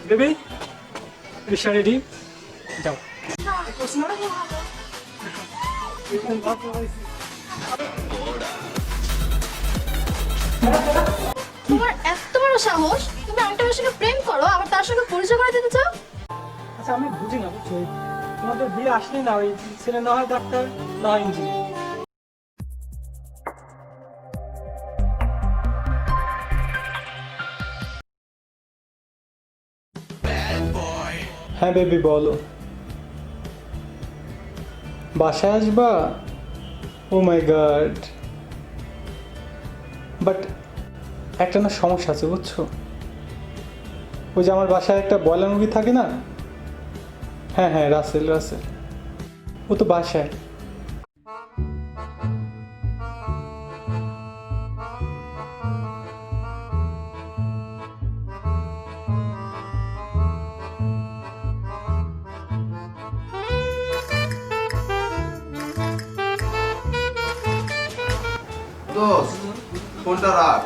Baby রিক্সা ready যাও। তোমার এত বড় সাহস, তুমি আরেকটা মেয়ের সঙ্গে প্রেম করো আবার তার সঙ্গে পরিচয় করে দিতে চাও? আচ্ছা আমি বুঝি না, বুঝছো তোমাদের বিয়ে আসলে না ওই ছেলে না হয় ডাক্তার না হয় ইঞ্জিনিয়ার। হ্যাঁ বেবি বলো, বাসায় আসবা? ও মাই গড, বাট একটা না সমস্যা আছে বুঝছো। ওই যে আমার বাসায় একটা ব্রয়লার মুরগি থাকে না, হ্যাঁ হ্যাঁ রাসেল রাসেল, ও তো বাসায়। দোস্ত ফোনটা রাখ,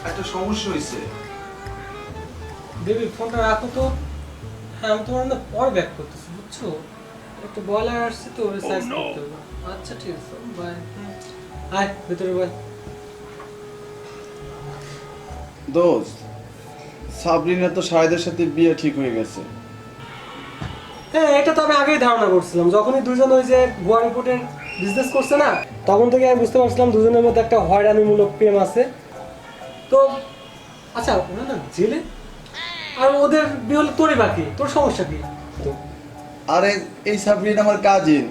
একটা সমস্যা হয়েছে। বেবি ফোনটা রাখো তো। হ্যাঁ আমি তোমার না পরে ব্যাক করতেছি বুঝছো, একটু ব্রয়লার আসছে তো ওরে সাইজ করতে হবে। আচ্ছা ঠিক আছে বাই। আয় ভিতরে বাই। দোস্ত সাবরিনা তো শাহেদের সাথে বিয়ে ঠিক হয়ে গেছে। হ্যাঁ এটা তো আমি আগেই ধারণা করছিলাম, যখনই দুজন ওই যে গোয়া রিপোর্টের বিজনেস করছে না, তখন থেকে আমি বুঝতে পারছিলাম দুজনের মধ্যে একটা হয়রানিমূলক প্রেম আছে। তো আচ্ছা ওরা না জেলে, আর ওদের বিয়ে হলে তোরই বাকি, তোর সমস্যা কি? আরে এই সাবরিনা আমার কাজিন,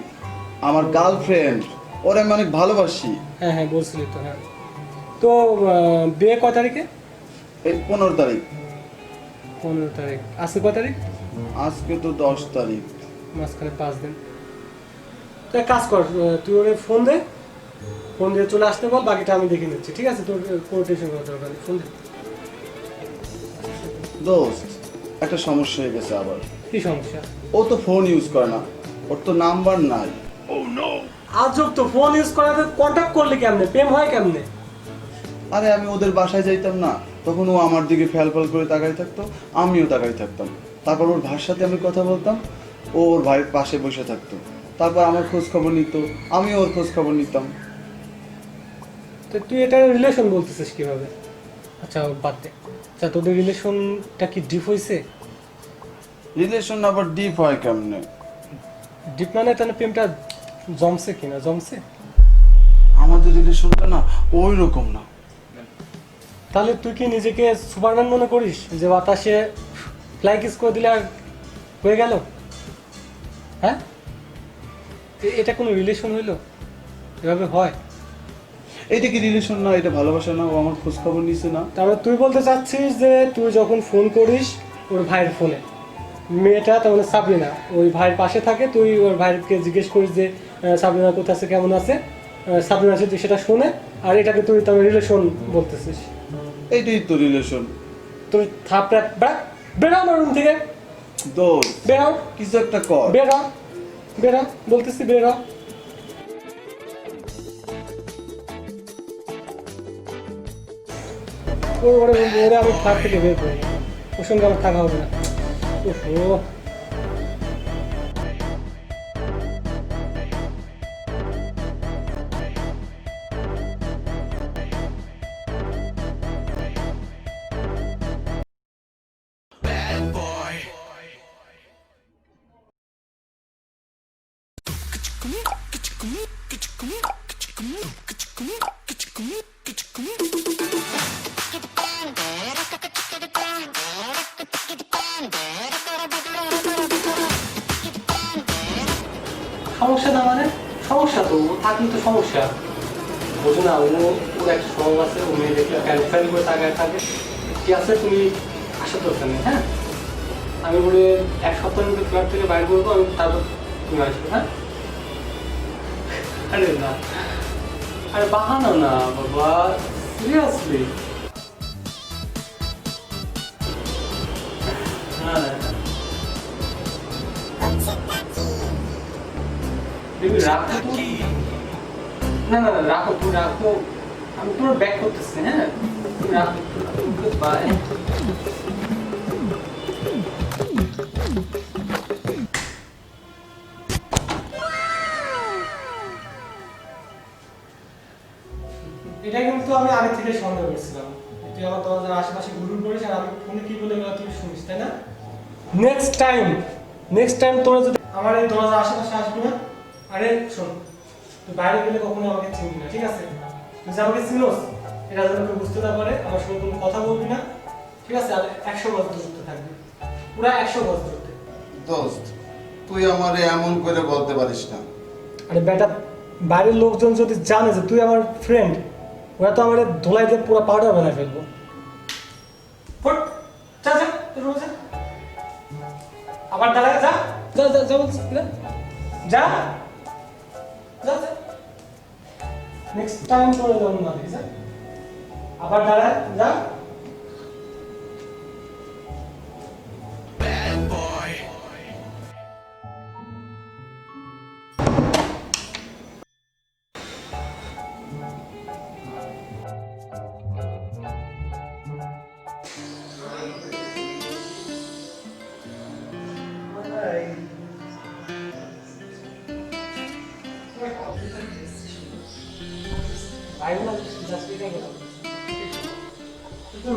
আমার গার্লফ্রেন্ড, ওরে আমি অনেক ভালোবাসি। হ্যাঁ হ্যাঁ বলছিলি তো। হ্যাঁ তো বিয়ে কয় তারিখে? এই 15 তারিখ। 15 তারিখ। আজকে কয় তারিখ? আজকে তো 10 তারিখ। মাঝখানে 5 দিন। তো এক কাজ কর, তুই ওরে ফোন দে, ফোন দিয়ে চলে আসতে বল, বাকিটা আমি দেখে নিচ্ছি ঠিক আছে? তোর কোনো টেনশন করার দরকার নেই, ফোন দে। দোস্ত একটা সমস্যা হয়ে গেছে আবার। কি সমস্যা? ও তো ফোন ইউজ করে না, ওর তো নাম্বার নাই। আজব তো, ফোন ইউজ করাতে কন্ট্যাক্ট করলে কেমনে, প্রেম হয় কেমনে? আরে আমি ওদের বাসায় যাইতাম না, তখন ও আমার দিকে ফ্যাল করে তাকাই থাকতো, আমিও তাকাই থাকতাম। তারপর ওর ভাইয়ের সাথে আমি কথা বলতাম, ও ওর ভাইয়ের পাশে বসে থাকতো। তারপর আমার খোঁজ খবর নিত, আমিও ওর খোঁজ খবর নিতাম। তো তুই এটা রিলেশন বলতেছিস কিভাবে? আচ্ছা বাদ দে। আচ্ছা তোদের রিলেশনটা কি ডিপ হয়েছে? রিলেশন আবার ডিপ হয় কেমনে? ডিপ মানে তাহলে প্রেমটা জমছে কিনা, জমছে? আমাদের রিলেশনটা না ওই রকম না। তাহলে তুই কি নিজেকে সুপারম্যান মনে করিস, যে বাতাসে ফ্লাই কিস করে দিলে আর হয়ে গেল? হ্যাঁ এটা কোনো রিলেশন হইলো? এভাবে হয়? এইটা কি রিলেশন না, এটা ভালোবাসা না? ও আমার খোঁজ খবর নিছে না। তারপরে তুই বলতে চাচ্ছিস যে তুই যখন ফোন করিস ওর ভাইয়ের ফোনে, মেয়েটা তার মানে সাবরিনা ওই ভাইয়ের পাশে থাকে, তুই ওর ভাইকে জিজ্ঞেস করিস যে সাবরিনা কোথায় আছে, কেমন আছে, সাবরিনা আছে, তুই সেটা শুনে, আর এটাকে তুই তার রিলেশন বলতেছিস? এইটাই তো রিলেশন। তোর থাপড়া বেরো আমার রুম থেকে, দোস্ত বেরো, কিছু একটা কর। বেরো বেরো বলতেছি, বেরো। ওরে আমি ফ্ল্যাট থেকে বের করি, ওর সঙ্গে আমার থাকা হবে না। ওহো সমস্যা না মানে? সমস্যা তো, ও থাকলে তো সমস্যা। বোঝো না, ওর একটা স্বভাব আছে, ও মেয়ে দেখলে ফ্যান করে তাকায় থাকে। ঠিক আছে তুমি আসার দরকার নেই, হ্যাঁ আমি বলে 1 সপ্তাহের মধ্যে ফ্ল্যাট থেকে বাইর করবো, আমি তারপর তুমি আসবে। হ্যাঁ আরে না, আরে বাহানা না বাবা, সিরিয়াসলি। না না রাখো তুমি, না না না রাখো, তুমি রাখো, আমি তোমার ব্যাক করতেছি। হ্যাঁ তুমি রাখো, বাই। এটা কিন্তু আমি আগে থেকে সন্দেহ করছিলাম। তুই আমার দরজার আশেপাশে ঘুরঘুর করিস আর আমি ফোনে কি বলে গেলাম তুই শুনিস, তাই না? নেক্সট টাইম তোরা যদি আমার এই দরজার আশেপাশে আসবি না। আরে শোন, তুই বাইরে গেলে কখনো আমাকে চিনবি না, ঠিক আছে? তুই যে আমাকে চিনোস এটা যেন কেউ বুঝতে না পারে। আমার সঙ্গে কোনো কথা বলবি না, ঠিক আছে? আর 100 গজ দূরত্বে থাকবি, পুরা 100 গজ দূরত্বে। দোস্ত তুই আমারে এমন করে বলতে পারিস না। আরে বেটা, বাইরের লোকজন যদি জানে যে তুই আমার ফ্রেন্ড, ওরা তো আমার ধোলাই দিয়ে পুরো পাউডার বানায় ফেলবো। ফট, যা যা, তোর রুমে যা। আবার দাঁড়ায় যা যা যা যা বলছিস, যা যা যা যা। নেক্সট টাইম করে যাবো না, ঠিক আছে? আবার দাঁড়ায় যা।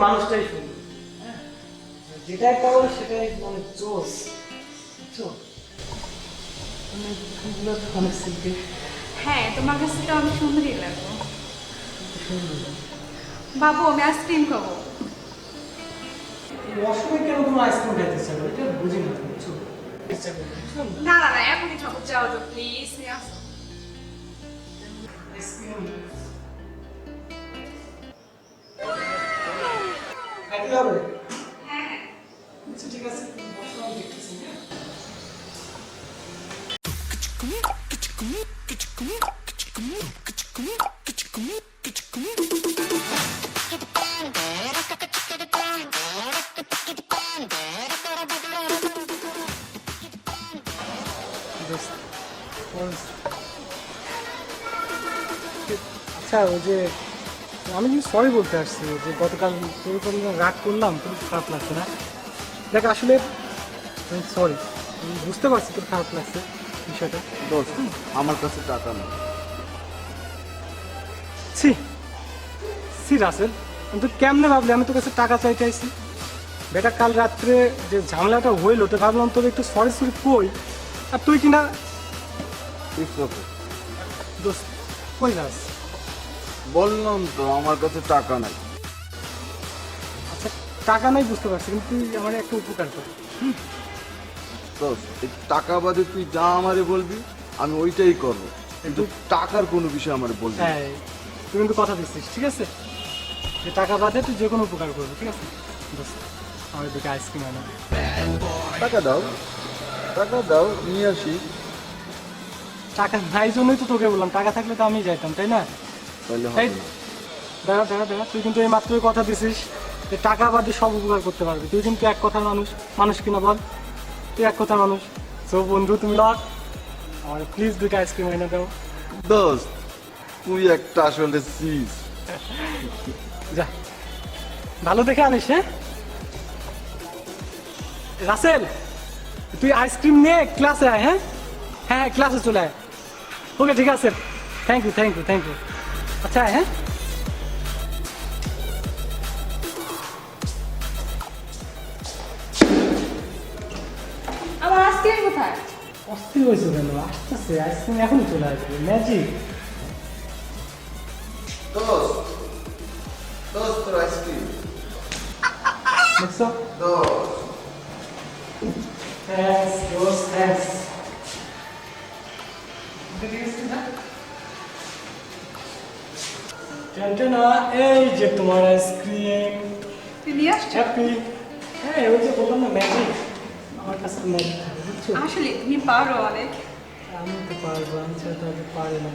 মানুষটাই শুনি, যেটাই পাবো সেটাই মানে জোস। অনেক শিল্পী হ্যাঁ, তোমার কাছে তো অনেক সুন্দরই লাগলো। বাবু, আমি আইসক্রিম খাবো। অসময় কেন তোমার আইসক্রিম খাইতে চাই, এটা বুঝি না, বুঝছো? না না না, এখনই খাবো, যাও যাও প্লিজ, নিয়ে আসো। খাইতে হবে? হ্যাঁ আচ্ছা ঠিক আছে, বসো, আমি দেখতেছি। আচ্ছা, ওই যে আমি কিন্তু সরি বলতে আসছি যে গতকাল তোর উপর রাগ করলাম, তোর খারাপ লাগছে না? দেখ আসলে সরি, আমি বুঝতে পারছি তোর খারাপ লাগছে বিষয়টা। দোস্ত আমার কাছে টাকা নেই। ছি ছি রাসেল, আমি তো কেমনে ভাবলি আমি তোর কাছে টাকা চাইতে আইছি? বেটা কাল রাত্রে যে ঝামেলাটা হইলো তো ভাবলাম তোর একটু সরি কই, আর তুই কিনা দোস্ত কই যাস? বললাম তো আমার কাছে টাকা নাই। আচ্ছা টাকা নাই বুঝতে পারছি, কিন্তু তুই আমার একটা উপকার কর। দোস্ত এই টাকা বাদে তুই যা আমারে বলবি আমি ওইটাই করবো, কিন্তু টাকার কোনো বিষয় আমারে বলবি না। হ্যাঁ, তুই কিন্তু কথা দিচ্ছিস, ঠিক আছে? যে টাকা বাদে তুই যে কোনো উপকার করবি, ঠিক আছে? দোস্ত আমার দুটো আইসক্রিম আনো। টাকা দাও, টাকা দাও, নিয়ে আসি। টাকা নাই জন্যই তো তোকে বললাম, টাকা থাকলে তো আমি যাইতাম, তাই না? তাহলে এই হবে না। দাঁড়া, তুই কিন্তু এই মাত্রই কথা দিছিস যে টাকা বাদে সব উপকার করতে পারবি। তুই কিন্তু এক কথার মানুষ কিনা বল? তুই এক কথার মানুষ। সো বন্ধু তুমি লক আমার প্লিজ দুটো আইসক্রিম এনে দাও। দোস্ত তুই একটা আসলে সিস। যা ভালো দেখে আনিস। হ্যাঁ রাসেল, তুই আইসক্রিম নিয়ে ক্লাসে আয়। হ্যাঁ হ্যাঁ, ক্লাসে চলে আয়। ওকে ঠিক আছে, থ্যাংক ইউ। আচ্ছা হ্যাঁ, আমার আইসক্রিম কোথায়? অস্থির হয়েছে কেন? আসতেছে আইসক্রিম, এখনই চলে আসবে। ম্যাজিক। দোস্ত তোর আইসক্রিম। দেখছো? দোস্ত থ্যাঙ্কস। ট্যান্টানা, এই যে তোমার আইসক্রিম। তুই নিয়ে আসছো? হ্যাপি। হ্যাঁ ওই যে বললাম না ম্যাজিক, আমার কাছে তো ম্যাজিক থাকে, বুঝছো? আসলে তুমি পারো অনেক। আমি তো পারবো, আমি ছাড়া তো আর পারে না।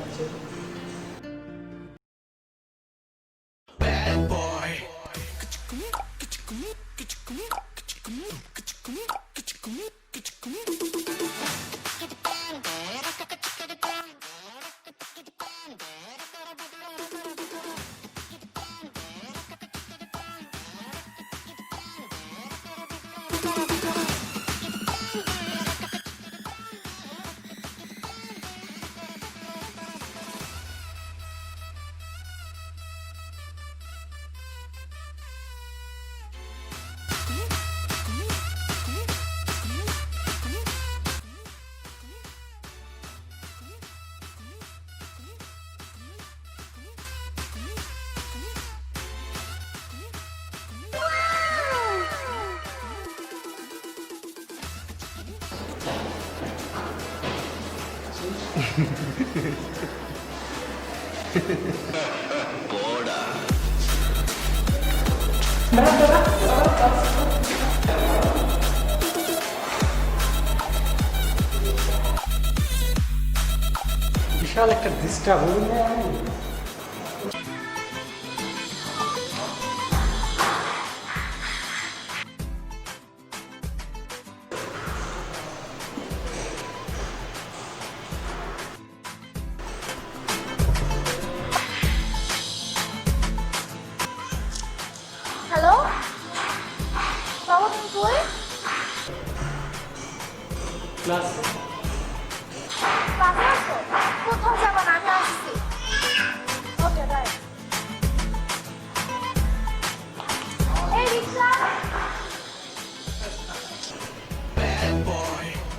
বিশাল একটা ডিস্টার্ব হয়ে যায় আমি। হ্যালো বাবা, তুমি কই? ক্লাস ক্লাসে আছো? কোথাও যাবা না, আমি আসছি। ওকে, বাই। এই রিক্সা,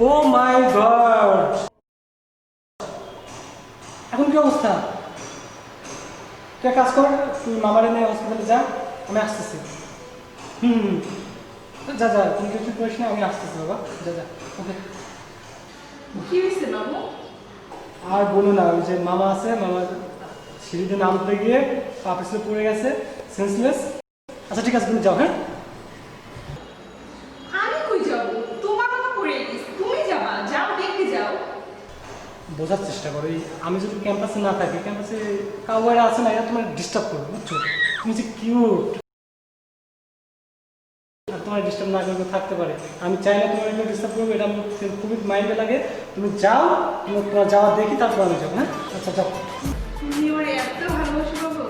ও মাই গড, এখন কি অবস্থা? তুই এক কাজ কর, তুই মামারে নিয়ে হসপিটালে যা, আমি আসতেছি। যা যা, তুমি কিছু করিস না, আমি আসতেছি বাবা, যা যা। ওকে। কি হয়েছে বাবু? আর বলো না, ওই যে মামা আছে, মামা সিঁড়িতে নামতে গিয়ে পা পিছলে পড়ে গেছে, সেন্সলেস। আচ্ছা ঠিক আছে, তুমি যাও। হ্যাঁ, আমি কই যাব? তোমার কথা পড়ে গেছে, তুমি যাবা, যাও দেখতে যাও। বোঝার চেষ্টা করো, এই আমি যদি ক্যাম্পাসে না থাকি, ক্যাম্পাসে কাউয়ারা আছে না, এরা তোমার ডিস্টার্ব করবে, বুঝছো? তুমি যে কিউট, আর তোমার ডিস্টার্ব না করবে থাকতে পারে। আমি চাই না তোমার একটু ডিস্টার্ব করবে, এটা আমার খুবই মাইন্ডে লাগে। তুমি যাও, তোমার যাওয়া দেখি, তারপর আমি যাবো। হ্যাঁ, আচ্ছা যাও। তুমি ওর এত ভালোবাসো বাবু।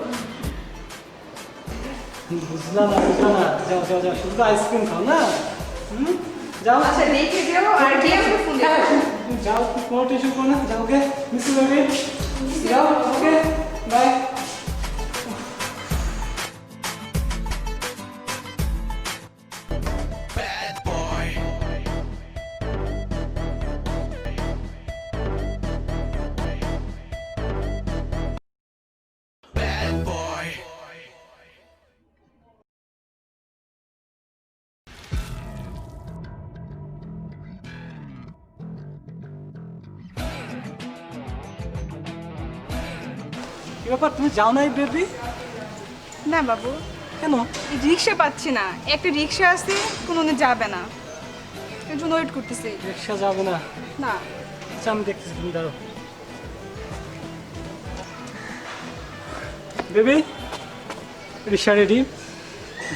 বুঝলাম না, বুঝলাম না, যাও যাও যাও, শুধু আইসক্রিম খাও না। যাও। আচ্ছা দেখে যাও, আর কি আমাকে ফোন দেবো। তুমি যাও, তুমি কোনো টেনশন করো না, যাও। ওকে মিস ইউ বেবি, যাও। ওকে, বাই। কি ব্যাপার, তুমি যাও নাই বেবি? না বাবু, কেন? রিক্সা পাচ্ছি না। একটা রিক্সা আছে, কোনো যাবে না, এর জন্য ওয়েট করতেছি। রিক্সা যাবে না? না, আচ্ছা আমি দেখতেছি, তুমি দাঁড়ো। বেবি, রিক্সা রেডি,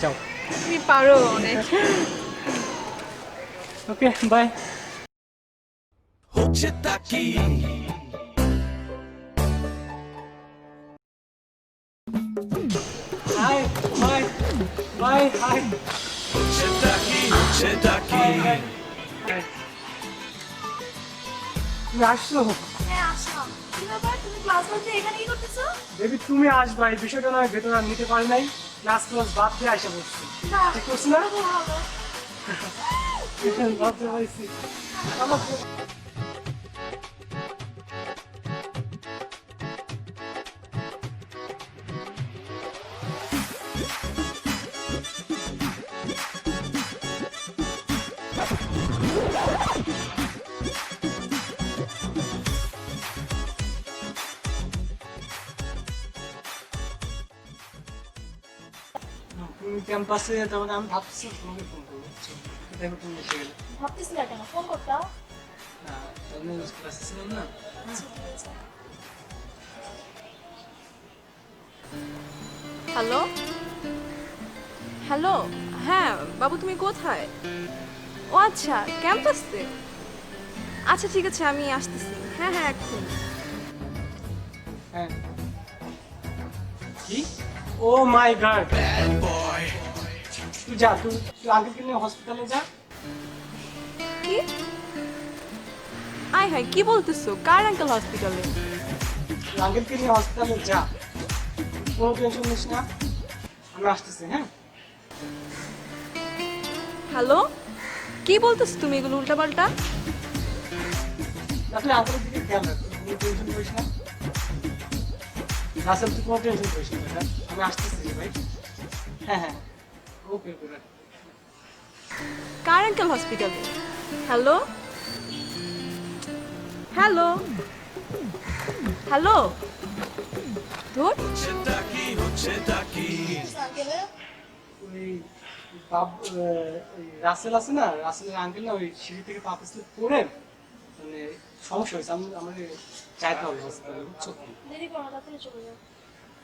যাও। তুমি পারো অনেক। Okay, bye. Hi bye, bye hi. তুমি আসছো? হ্যাঁ আসলাম। কি ব্যাপার, তুমি ক্লাস বাদ দিয়ে এখানে কি করতেছো? বেবি তুমি আসবা, এই বিষয়টা না ভেতরে আর নিতে পারি নাই, ক্লাস বাদ দিয়ে আসা বলছি। না, ঠিক করছি না? খুব ভালো। ভাবতে পারছি। আমার তুমি ক্যাম্পাসে, তারপরে আমি ভাবছি তোমাকে ফোন করবো, বুঝছো? দেখো তুমি এসে গেলে। ভাবতেছি না কেন, ফোন করতাম। না, তাহলে ক্লাসে ছিলাম না। হ্যালো হ্যালো, হ্যাঁ বাবু তুমি কোথায়? ও আচ্ছা, ক্যাম্পাসে। আচ্ছা ঠিক আছে, আমি আসতেছি। হ্যাঁ হ্যাঁ, এখন। হ্যাঁ। কি? ও মাই গড, তুই যা, তুই আঙ্কেলকে নিয়ে হসপিটালে যা। কি? আয় হায়, কি বলতেছো? কার আঙ্কেল হসপিটালে? তুই আঙ্কেলকে নিয়ে হসপিটালে যা, কোনো টেনশন নিস না, আমি আসতেছি। হ্যাঁ, হ্যালো, কি বলতেছো তুমি এগুলো উল্টাপাল্টা? তুই আঙ্কেলের দিকে খেয়াল রাখ, কোনো টেনশন করিস না। রাসেল, তুই কোনো টেনশন করিস না বেটা, আমি আসতেছি ভাই। হ্যাঁ হ্যাঁ, ওকে ওকে। কার আঙ্কেল হসপিটালে? হ্যালো হ্যালো, হ্যালো ধুর ওই রাসেল আছে না, রাসেলের আঙ্কেল না ওই সিঁড়ি থেকে পা পিছলে পড়ে মানে সমস্যা হয়েছে। আমাকে চাইতে হবে হসপিটালে, বুঝছো? দেরি করো না, তাড়াতাড়ি চলে যাও।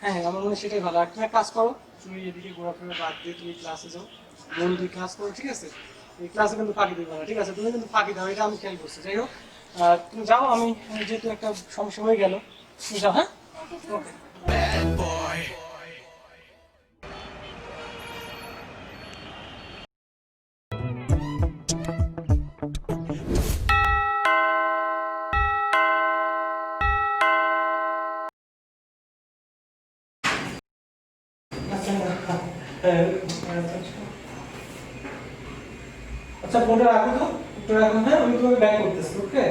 হ্যাঁ আমার মনে হয় সেটাই ভালো। আর তুমি এক কাজ করো, তুমি এদিকে ঘোরাফেরা বাদ দিয়ে তুমি ক্লাসে যাও, মন দিয়ে ক্লাস করো, ঠিক আছে? এই ক্লাসে কিন্তু ফাঁকি দিবে না, ঠিক আছে? তুমি কিন্তু ফাঁকি দাও, এটা আমি খেয়াল করছি। যাই হোক তুমি যাও, আমি যেহেতু একটা সমস্যা হয়ে গেল, তুমি যাও। হ্যাঁ ওকে। আচ্ছা ফোনটা রাখো তো, একটু রাখো। হ্যাঁ আমি তোমাকে ব্যাক করতেছি। ওকে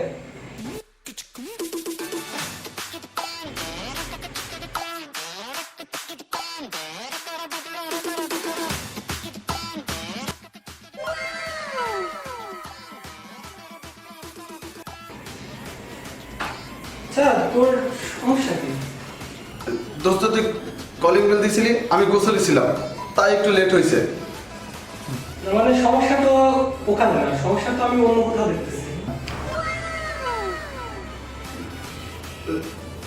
আচ্ছা তোর সমস্যা কি? দোস্ত তুই কলিং বেল দিছিলি, আমি গোসলে ছিলাম, তাই একটু লেট হয়েছে। মানে সমস্যা তো ওখানে না, সমস্যা তো আমি অন্য কোথাও দেখতেছি।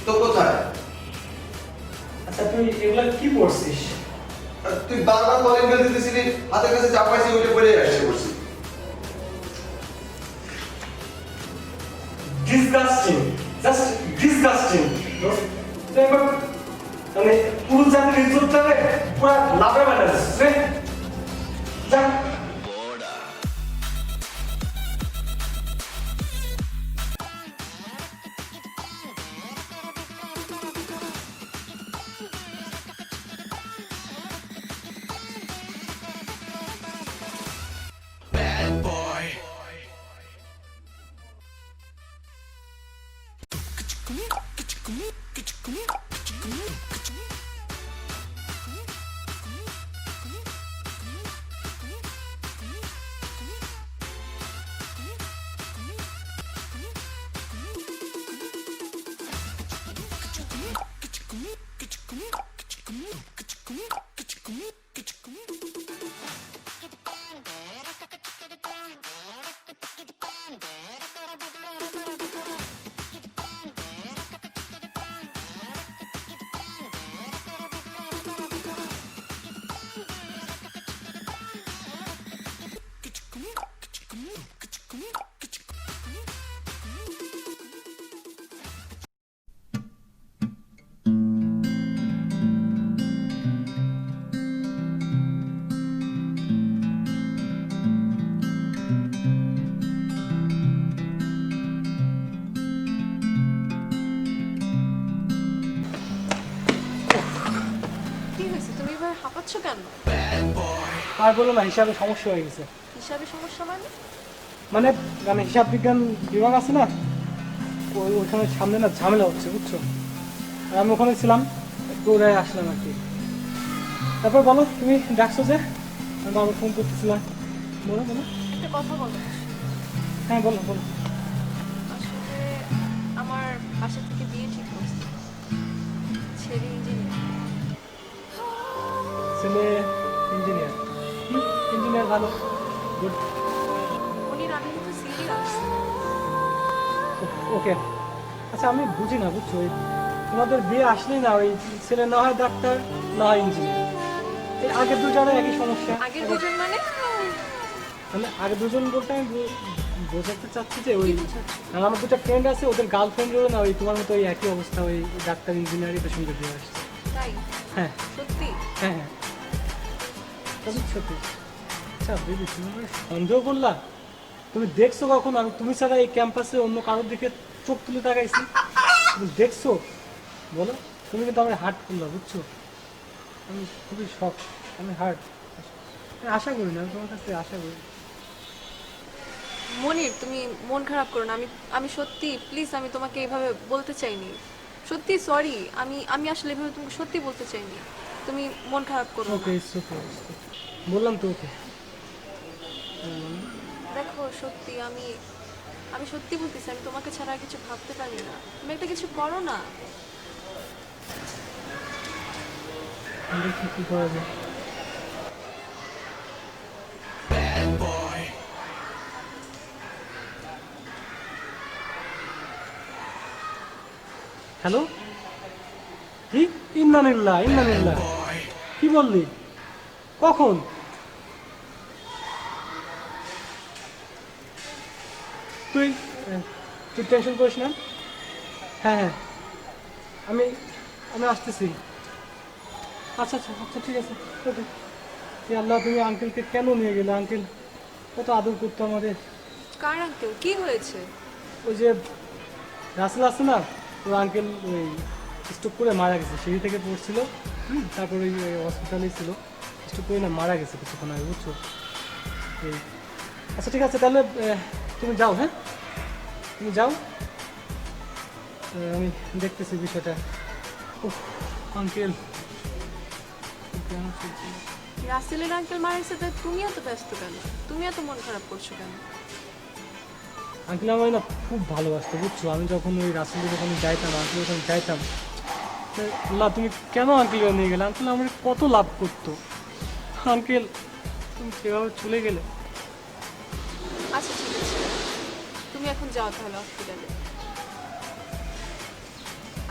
তো কোথায়? আচ্ছা তুই এগুলা কি পড়ছিস? তুই বারবার কলিং বেল দিতেছিলি, হাতের কাছে যা পাইছি ওইটা পড়ে আসছে পড়ছি। Disgusting, just disgusting. মানে পুরুষ জাতির ইজ্জতটাকে পুরো লাভে বানাচ্ছে। যা কি হয়েছে তুমি এভাবে হাঁপাচ্ছ কেন? আর বলো না, হিসাবে সমস্যা হয়ে গেছে। হিসাবে সমস্যা মানে? মানে মানে হিসাব বিজ্ঞান বিভাগ আছে না, ওইখানে সামনে না ঝামেলা হচ্ছে, বুঝছো? আর আমি ওখানে ছিলাম, একটু ওরাই আসলাম আর কি। তারপর বলো, তুমি ডাকছো যে? আমি বাবা ফোন করতেছিলাম। বলো বলো। একটা কথা বলো। হ্যাঁ বলো বলো। আসলে আমার বাসা থেকে বিয়ে ঠিক করছে, ছেলে ইঞ্জিনিয়ার। ছেলে ইঞ্জিনিয়ার? ইঞ্জিনিয়ার ভালো, গুড। উনি রানী কিন্তু সিরিয়াস। ওকে আচ্ছা আমি বুঝি না, বুঝছো? ওই তোমাদের বিয়ে আসলেই না ওই ছেলে না হয় ডাক্তার না হয় ইঞ্জিনিয়ার, এই আগের দুজনে একই সমস্যা। আগের দুজন মানে? মানে আগে দুজন বলতে আমি বোঝাতে চাচ্ছি যে ওই আমার দুটো ফ্রেন্ড আছে, ওদের গার্লফ্রেন্ডেরও না ওই তোমার মতো ওই একই অবস্থা, ওই ডাক্তার ইঞ্জিনিয়ারই তো সঙ্গে বিয়ে আসছে। তাই? হ্যাঁ সত্যি? হ্যাঁ হ্যাঁ তবে সত্যি। আচ্ছা দিদি তুমি আমাকে সন্দেহ করলা? তুমি দেখছো কখন আমি তুমি ছাড়া এই ক্যাম্পাসে অন্য কারোর দিকে চোখ তুলে তাকাইছি? তুমি দেখছো বলো? তুমি কিন্তু আমার হার্ট করলা, বুঝছো? আমি খুবই শখ, আমি হার্ট আশা করি না, আমি তোমার কাছ থেকে আশা করি। মনির তুমি মন খারাপ করো না, আমি সত্যি প্লিজ আমি তোমাকে এইভাবে বলতে চাইনি, সত্যি সরি, আমি আসলে এভাবে তোমাকে সত্যি বলতে চাইনি, তুমি মন খারাপ করো না। ওকে ওকে বললাম তো ওকে। দেখো সত্যি আমি সত্যি বলতেছি, আমি তোমাকে ছাড়া আর কিছু ভাবতে পারি না। তুমি একটা কিছু করো না। দেখি কি করা যায়। হ্যালো, কি? ইন্নানিল্লাহ ইন্নানিল্লাহ, কি বললি? কখন? তুই তুই টেনশন করিস না। হ্যাঁ হ্যাঁ, আমি আমি আসতেছি। আচ্ছা আচ্ছা আচ্ছা, ঠিক আছে। ওকে। আল্লাহ, তুমি আঙ্কেলকে কেন নিয়ে গেলে? আঙ্কেল কত আদর করতো আমাদের। কার আঙ্কেল? কি হয়েছে? ওই যে রাসেল আছে না, ওর আঙ্কেল ওই স্ট্রোক করে মারা গেছে, সিঁড়ি থেকে পড়ছিল। তারপর ওই হসপিটালেই ছিল, স্ট্রোক করে না মারা গেছে কিছুক্ষণ আগে, বুঝছো? এই আচ্ছা ঠিক আছে, তাহলে তুমি যাও। হ্যাঁ, তুমি যাও, আমি দেখতেছি বিষয়টা। আঙ্কেল রাসেলের আঙ্কেল মারা গেছে, তাই তুমি এত ব্যস্ত কেন? তুমি এত মন খারাপ করছো কেন? আঙ্কেল আমার না খুব ভালোবাসতো, বুঝছো? আমি যখন ওই রাসেলের যখন যাইতাম, আঙ্কেল যখন যাইতাম, আল্লাহ তুমি কেন আঙ্কেল নিয়ে গেলে? আঙ্কেল আমার কত লাভ করতো। আঙ্কেল তুমি সেভাবে চলে গেলে। আচ্ছা ঠিক আছে, তুমি এখন যাও তাহলে হসপিটালে,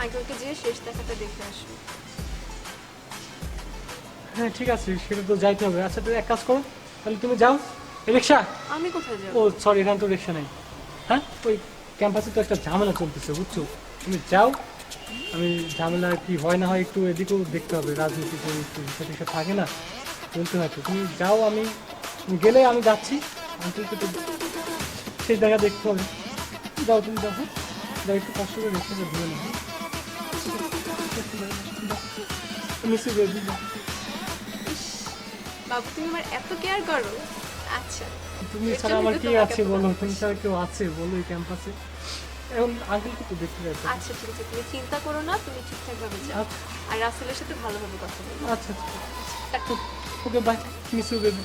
আঙ্কেলকে যেয়ে শেষ দেখাটা দেখে আসো। হ্যাঁ ঠিক আছে, সেটা তো যাইতে হবে। আচ্ছা তুমি এক কাজ করো, তাহলে তুমি যাও। রিক্সা? আমি কোথায় যাবো? ও সরি, এখানে তো রিক্সা নেই। হ্যাঁ, ওই ক্যাম্পাসে তো একটা ঝামেলা চলতেছে, বুঝছো? তুমি যাও, আমি ঝামেলা কি হয় না হয় একটু এদিকেও দেখতে হবে, রাজনীতিতে একটু হিসাব টিসাব থাকে না, বলতে হয় তো। তুমি যাও, আমি গেলে আমি যাচ্ছি, আঙ্কেলকে তো সেই জায়গা দেখতে হবে। যাও তুমি যাও। হ্যাঁ যাও, একটু কষ্ট করে রিক্সাটা ধরে নেবো। মিসি বেবি, বাবু তুমি আমার এত কেয়ার করো। আচ্ছা, তুমি এর ছাড়া জন্যই আমার তো কে তোমাকে আছে এত বলো? ভালোবাসি। তুমি ছাড়া কেউ আছে বলো এই ক্যাম্পাসে? এখন আঙ্কেলকে তো দেখতে যাচ্ছে। আচ্ছা ঠিক আছে, তুমি চিন্তা করো না, তুমি ঠিকঠাক ভাবে যাও, আচ্ছা আর রাসেলের সাথে ভালোভাবে কথা বলো। আচ্ছা আচ্ছা, okay bye, miss you baby.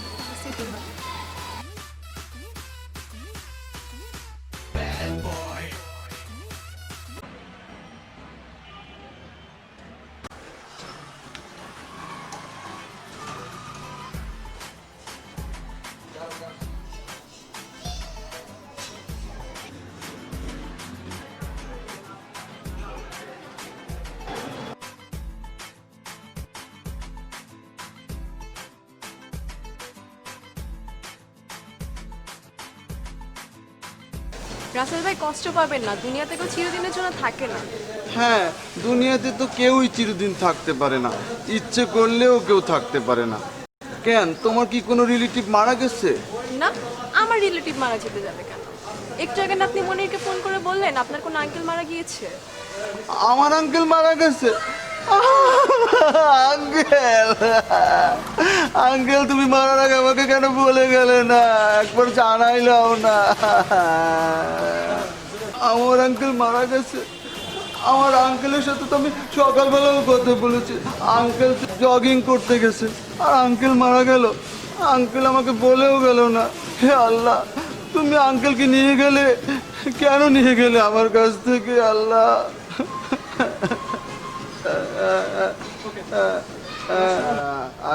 Rasel ভাই কষ্ট পাবেন না, দুনিয়াতে কেউ চিরদিনের জন্য থাকে না। হ্যাঁ, দুনিয়াতে তো কেউই চিরদিন থাকতে পারে না, ইচ্ছে করলেও কেউ থাকতে পারে না। কেন, তোমার কি কোনো রিলেটিভ মারা গেছে? না, আমার রিলেটিভ মারা যেতে যাবে কেন? একটু আগে না আপনি মনিরকে ফোন করে বললেন আপনার কোনো আঙ্কেল মারা গিয়েছে। আমার আঙ্কেল মারা গেছে? আঙ্কেল, আঙ্কেল তুমি মারার আগে আমাকে কেন বলে গেলে না? একবার জানাইলাও না। আমার আঙ্কেল মারা গেছে। আমার আঙ্কেলের সাথে তো আমি সকালবেলাও কথা বলেছি। আঙ্কেল জগিং করতে গেছে আর আঙ্কেল মারা গেল। আঙ্কেল আমাকে বলেও গেল না। হে আল্লাহ, তুমি আঙ্কেলকে নিয়ে গেলে কেন? নিয়ে গেলে আমার কাছ থেকে আল্লাহ।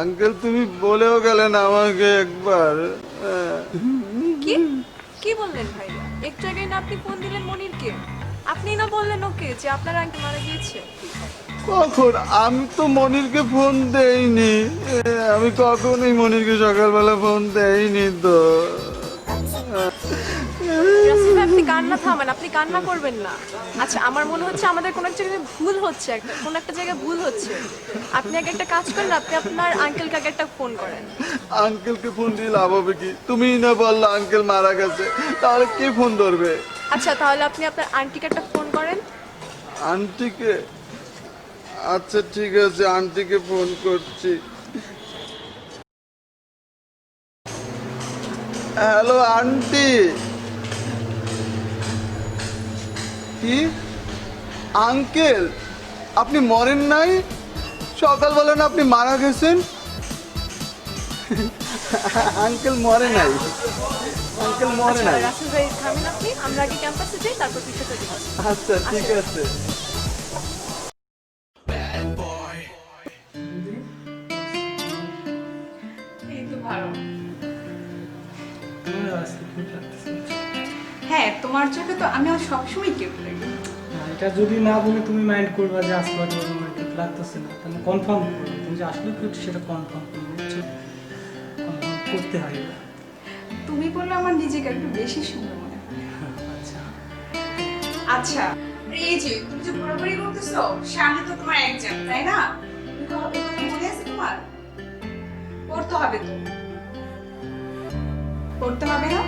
আঙ্কেল তুমি বলেও গেলেন আমাকে একবার। কি কি বললেন ভাইয়া? একটু আগে না আপনি ফোন দিলেন মনিরকে, আপনি না বললেন ওকে যে আপনার আঙ্কেল মারা গিয়েছে। কখন? আমি তো মনিরকে ফোন দেইনি। আমি কখনোই মনিরকে সকালবেলা ফোন দেইনি তো। রাসেল ভাই আপনি কান্না থামান, আপনি কান্না করবেন না। আচ্ছা আমার মনে হচ্ছে আমাদের কোনো একটা জায়গায় ভুল হচ্ছে, কোনো একটা জায়গায় ভুল হচ্ছে। আপনি আগে একটা কাজ করেন, আপনি আপনার আঙ্কেলকে আগে একটা ফোন করেন। আঙ্কেলকে ফোন দিয়ে লাভ হবে কি? তুমিই না বললা আঙ্কেল মারা গেছে, তাহলে কে ফোন ধরবে? আচ্ছা তাহলে আপনি আপনার আন্টিকে একটা ফোন করেন। আন্টিকে? আচ্ছা ঠিক আছে, আন্টিকে ফোন করছি। Hello aunty. কি আঙ্কেল, আপনি মরেন নাই? সকালবেলা না আপনি মারা গেছেন? আঙ্কেল মরে নাই। আঙ্কেল মরে আচ্ছা নাই। রাসেল ভাই থামেন আপনি, আমরা আগে ক্যাম্পাসে যাই, তারপর পিঠা তৈরি করবো। আচ্ছা ঠিক আছে। এই তো ভালো। তোমার আজকে cute লাগতেছে। হ্যাঁ, তোমার চোখে তো আমি সবসময় কিউট লাগি। এটা যদি না বলে তুমি মাইন্ড করবা যে আসলে তোমার cute লাগতেছে না, তাহলে কনফার্ম করবে তুমি যে আসলে cute সেটা কনফার্ম করবে, বুঝছো? কনফার্ম করতে হয়। তুমি বললে আমার নিজেকে একটু বেশি সুন্দর মনে হয়। আচ্ছা আচ্ছা, এই যে তুমি যে ঘোরাঘুরি করতেছো, সামনে তো তোমার এক্সাম, তাই না? এগুলো মনে আছে তোমার? পড়তে হবে তো, পড়তে হবে না?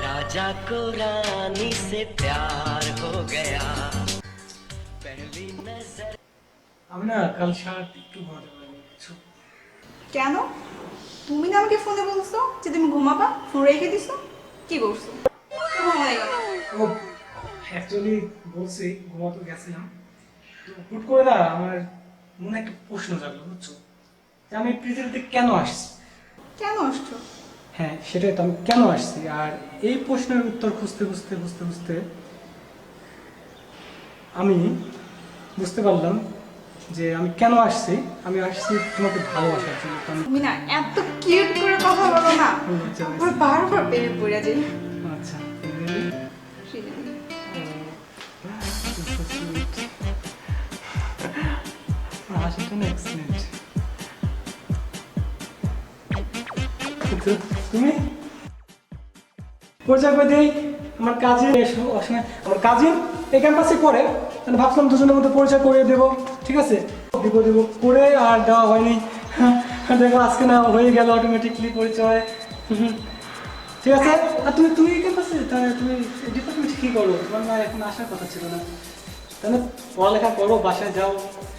राजा को रानी से प्यार हो गया पहली नजर। আমি না কাল সারাটা একটু ঘুমাতে পারিনি, বুঝছো? কেন? তুমি না আমাকে ফোনে বলছো যে তুমি ঘুমাবা, ফোন রেখে দিছো? কি বলছো? ও অ্যাকচুয়ালি বলছি ঘুমাতে গেছিলাম, তো হুট করে না আমার মনে একটা প্রশ্ন জাগলো, বুঝছো, যে আমি পৃথিবীতে কেন আসছি। কেন আসছো? হ্যাঁ সেটাই তো, আমি কেন আসছি, আর এই প্রশ্নের উত্তর খুঁজতে খুঁজতে খুঁজতে খুঁজতে আমি বুঝতে পারলাম যে আমি কেন আসছি। আমি আসছি তোমাকে ভালোবাসার জন্য। তো আমি তুমি না এত কিউট করে কথা বলো না, আচ্ছা, আমার বারবার প্রেমে পড়ে যাই। আচ্ছা হাসিটা না এক্সিলেন্ট। তুমি পরিচয় করে দিই, আমার কাজিন আমার কাজিন এই ক্যাম্পাসে পড়ে, তাহলে ভাবছিলাম দুজনের মধ্যে পরিচয় করিয়ে দেবো, ঠিক আছে? দেবো করে আর দেওয়া হয়নি, দেখো আজকে না হয়ে গেল অটোমেটিকলি পরিচয়। ঠিক আছে, আর তুমি এই ক্যাম্পাসে, তাহলে তুমি ডিপার্টমেন্টে কী করো? তোমার না এখন আসার কথা ছিল না, তাহলে পড়ালেখা করো, বাসায় যাও,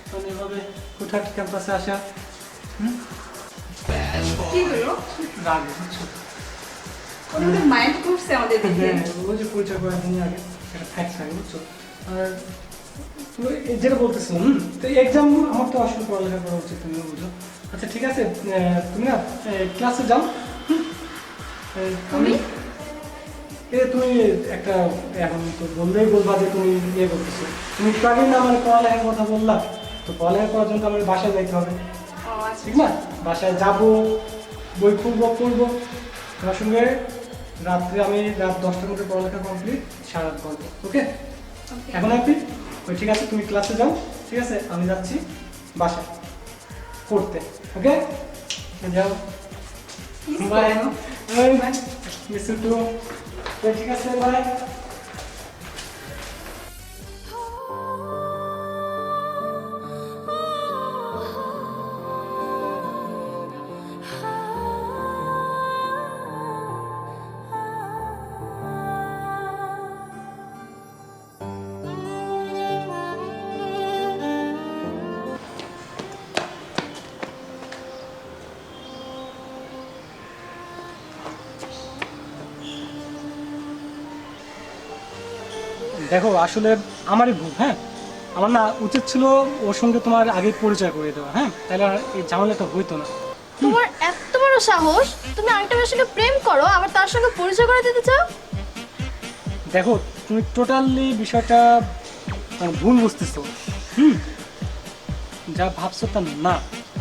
তাহলে এভাবে হুটহাট ক্যাম্পাসে আসা কি হলো? রাগ, বুঝছো? ওদের মাইন্ড করছে আমাদের দিকে। হ্যাঁ, ওই যে পরিচয় করার জন্য আগে একটা ফ্যাক্ট থাকে, বুঝছো? আর তুমি যেটা বলতেছিলাম, তো এক্সাম আমার তো আসলে পড়ালেখা করা উচিত, তুমিও বুঝো। আচ্ছা ঠিক আছে, তুমি না ক্লাসে যাও। আমি তুমি একটা এখন তো বললেই বলবা যে তুমি ইয়ে করতেছো, তুমি একটু আগেই না আমার পড়ালেখার কথা বললা, তো পড়ালেখা করার জন্য আমার বাসায় যাইতে হবে, ও আচ্ছা, ঠিক না? বাসায় যাবো, বই খুলবো, পড়বো, তোমার সঙ্গে রাত্রে আমি রাত 10টার মধ্যে পড়ালেখা কমপ্লিট, সারা রাত করবো, ওকে? এখন আপনি ওই ঠিক আছে, তুমি ক্লাসে যাও, ঠিক আছে? আমি যাচ্ছি বাসায় পড়তে, ওকে? যাও, বাই। Miss you two. ঠিক আছে, বাই। দেখো আসলে আমারই ভুল, হ্যাঁ, আমার না উচিত ছিল ওর সঙ্গে তোমার আগে পরিচয় করে দেওয়া, হ্যাঁ, তাহলে আর এই ঝামেলাটা হইতো না। তোমার এত বড় সাহস, তুমি আরেকটা মেয়ের সঙ্গে প্রেম করো, আবার তার সঙ্গে পরিচয় করে দিতে চাও? দেখো তুমি টোটালি বিষয়টা ভুল বুঝতেছো, যা ভাবছো তা না।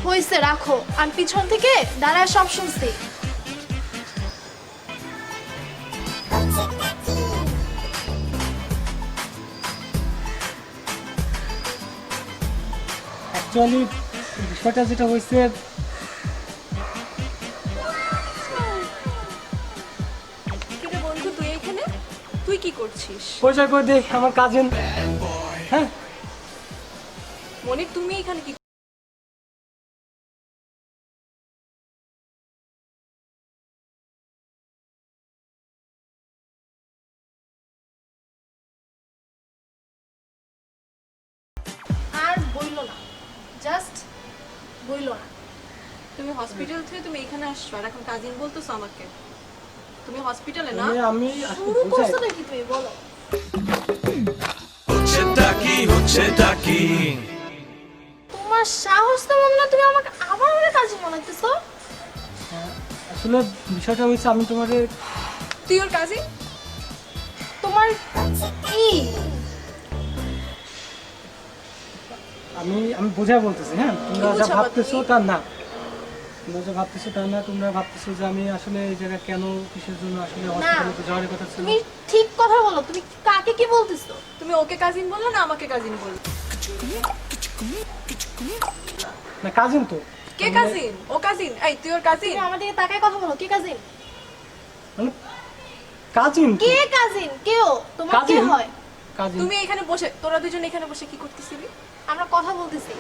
হইছে, রাখো, আমি পিছন থেকে দাঁড়ায় সব শুনছি। অ্যাকচুয়ালি বিষয়টা যেটা হয়েছে, কিন্তু বন্ধু তুই এখানে, তুই কি করছিস? পরিচয় করে দেই, আমার কাজিন। হ্যাঁ মনে তুমি এখানে কি? আর বইলো না, জাস্ট বইলো না। তুমি হসপিটাল থেকে তুমি এখানে আসছো আর এখন কাজিন বলতেছো আমাকে? তুমি হসপিটালে না? আমি শুরু করছো নাকি তুমি, বলো। হচ্ছেটা কি তোমার সাহস তো মনে না, তুমি আমাকে আবার আমাদের কাজে মনে হইতেছো। আসলে বিষয়টা হয়েছে আমি তোমার তুই ওর কাজিন? তোমার কি আমি বোঝায় বলতেছি, হ্যাঁ তোমরা যা বোঝাবা ভাবতেছো তুমি? তা না, তোমরা যা ভাবতেছো তা না। তোমরা ভাবতেছো যে আমি আসলে এই জায়গায় কেন, কিসের জন্য আসলে হসপিটালে যাওয়ার কথা ছিল। তুমি ঠিক কথা বলো, তুমি কাকে কি বলতেছো? তুমি ওকে কাজিন বললো না আমাকে কাজিন বললো? না কাজিন তো, কে কাজিন? ও কাজিন? এই তুই ওর কাজিন? তুমি আমার দিকে তাকায় কথা বলো, কে কাজিন? মানে কাজিন কে কাজিন? কেও তোমার কে কাজিন? হয়? কাজিন তুমি এখানে বসে, তোরা দুজন এখানে বসে কি করতেছিলি? আমরা কথা বলতেছি।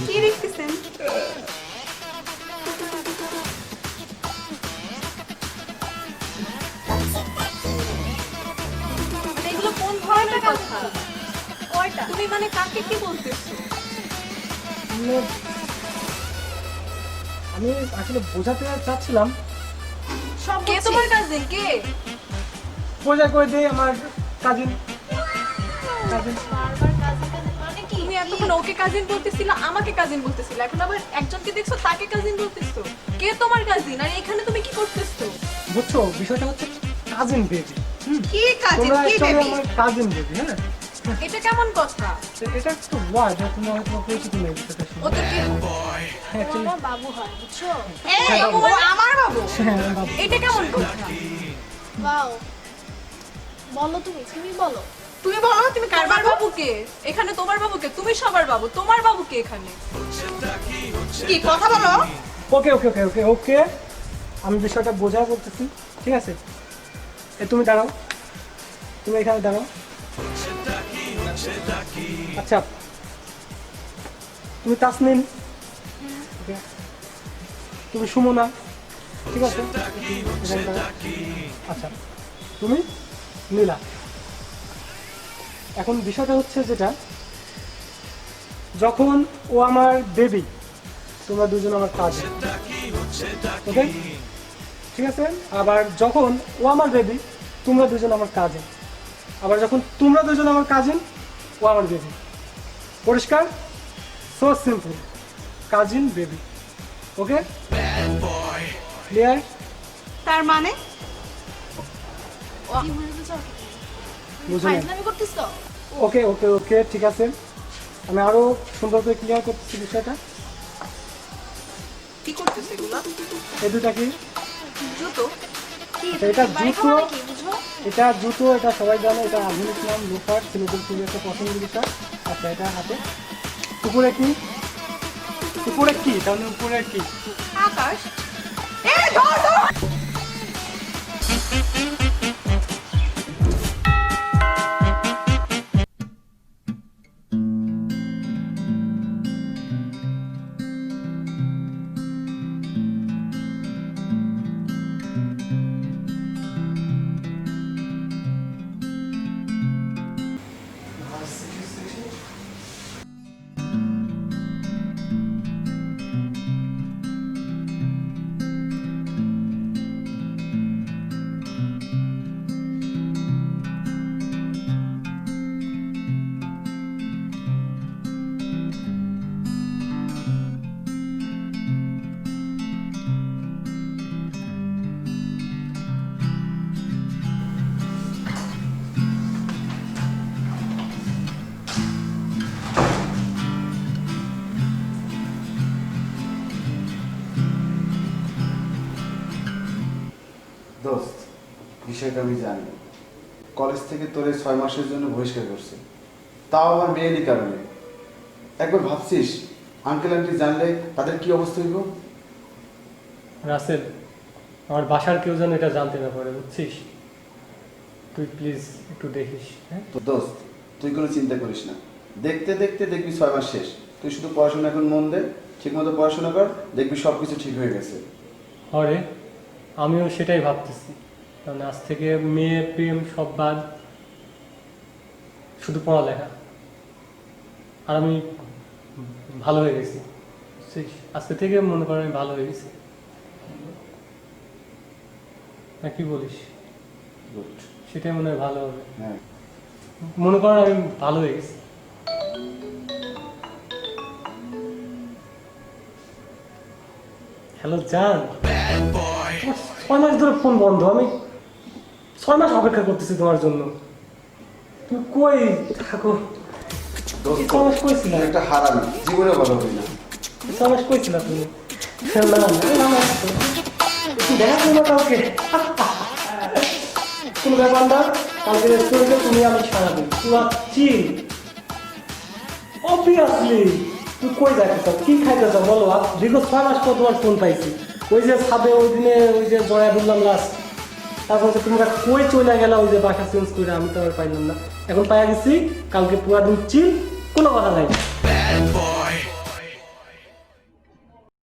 কি দেখতেছেন? মানে এগুলো কোন ধরনের কথা? কয়টা? তুমি মানে কাকে কি বলতেছো? মানে আমি আসলে বোঝাতে চাচ্ছিলাম, সব কে বুঝছি। তোমার কাজিন? কে? বোঝা করে দেই আমার কাজিন। কাজিন বারবার কাজিন কাজিন মানে কি? তুমি এতক্ষণ ওকে কাজিন বলতেছিলা, আমাকে কাজিন বলতেছিলা, এখন আবার একজনকে দেখছো তাকে কাজিন বলতেছো। কে তোমার কাজিন? আর এখানে তুমি কি করতেছো? বুঝছো, বিষয়টা হচ্ছে কাজিন বেবি। কি কাজিন? তোমরা কি actually বেবি? আমার কাজিন বেবি, হ্যাঁ এটা কেমন কথা? এটা একটু ওয়ার্ড, তোমার হয়তো পরিচিত নেই বিষয়টা শুনে। ও তো কে? Actually, আমার বাবু হয়, বুঝছো? এই, ও আমার বাবু। হ্যাঁ, বাবু। এটা কেমন কথা? বাও, বলো তুমি বলো। তুমি বলো তুমি কার তোমার বাবু? বাবু কে? এখানে তোমার বাবু কে? তুমি সবার বাবু, তোমার বাবু কে এখানে? কি কথা বলো? ওকে ওকে ওকে ওকে ওকে, আমি বিষয়টা বোঝা বলতেছি, ঠিক আছে? তুমি দাঁড়াও, তুমি এখানে দাঁড়াও। আচ্ছা, তুমি তাসনিম, okay? তুমি সুমনা, ঠিক আছে? এখানে দাঁড়াও। আচ্ছা, তুমি নীলা। এখন বিষয়টা হচ্ছে যেটা, যখন ও আমার বেবি, তোমরা দুজন আমার কাজ, ওকে ঠিক আছে? আবার যখন ও আমার বেবি, তোমরা দুজন আমার কাজিন। আবার যখন তোমরা দুজন আমার কাজিন, ও আমার বেবি। পরিষ্কার? So simple, cousin baby. Okay, clear? তার মানে কি বুঝতে চাও? বুঝো না? ফাইজলামি করতেছো? ওকে ওকে ওকে, ঠিক আছে, আমি আরো সুন্দর করে ক্লিয়ার করতেছি বিষয়টা। কি করতেছে এগুলা? এই দুটা কি? জুতো? কি এটা বাড়ি জুতো। খাওয়া নাকি, বুঝো? এটা জুতো, এটা সবাই জানে, এটা আধুনিক নাম, লোফার, ছেলেদের খুবই একটা পছন্দের বিষয়। আচ্ছা, এটা হাতে। উপরে কি? উপরে কি? তাহলে উপরে কি? আকাশ। এই ধর ধর। দোস্ত, বিষয়টা আমি জানি। কলেজ থেকে তোরে 6 মাসের জন্য বহিষ্কার করছে, তাও আমার মেয়েরই কারণে। একবার ভাবছিস আঙ্কেল আন্টি জানলে তাদের কি অবস্থা হইব? রাসেল, আমার বাসার কেউ যেন এটা জানতে না পারে, বুঝছিস? তুই প্লিজ একটু দেখিস, হ্যাঁ? তো দোস্ত, তুই কোনো চিন্তা করিস না, দেখতে দেখতে দেখবি 6 মাস শেষ। তুই শুধু পড়াশোনা এখন মন দে, ঠিক মতো পড়াশোনা কর, দেখবি সব কিছু ঠিক হয়ে গেছে। আরে আমিও সেটাই ভাবতেছি, কারণ আজ থেকে মেয়ে প্রেম সব বাদ, শুধু পড়ালেখা। আর আমি ভালো হয়ে গেছি, বুঝছিস? আজকে থেকে মনে করেন আমি ভালো হয়ে গেছি। না কি বলিস? গুড। সেটাই মনে হয় ভালো হবে। হ্যাঁ, মনে করেন আমি ভালো হয়ে গেছি। হ্যালো জান, boy. 6 মাস ধরে ফোন বন্ধ, আমি 6 মাস অপেক্ষা করতেছি তোমার জন্য। তুমি কই থাকো? 6 মাস কইছিল, একটা হারামি, জীবনে ভালো হই না। 6 মাস কইছিল তুমি। না না না, দেখা করবো কাউকে, কোনো ব্যাপার না। কালকে রেস্টুরেন্টে তুমি আমি সারাদিন পুরা চিল। অবভিয়াসলি তুই কই যাইতে চাও, কি খাইতে চাও বলো? দীর্ঘ 6 মাস পর তোমার ফোন পাইছি, ওই যে ছাদে ওই দিনে ওই যে জয়া বললাম লাস্ট। তারপর হচ্ছে তোমরা কই চলে গেলা, ওই যে বাসা চেঞ্জ করে, আমি তো আর পাইলাম না। এখন পাইয়া গেছি, কালকে পুরা দিন চিল, কোনো কথা নাই। Bad boy.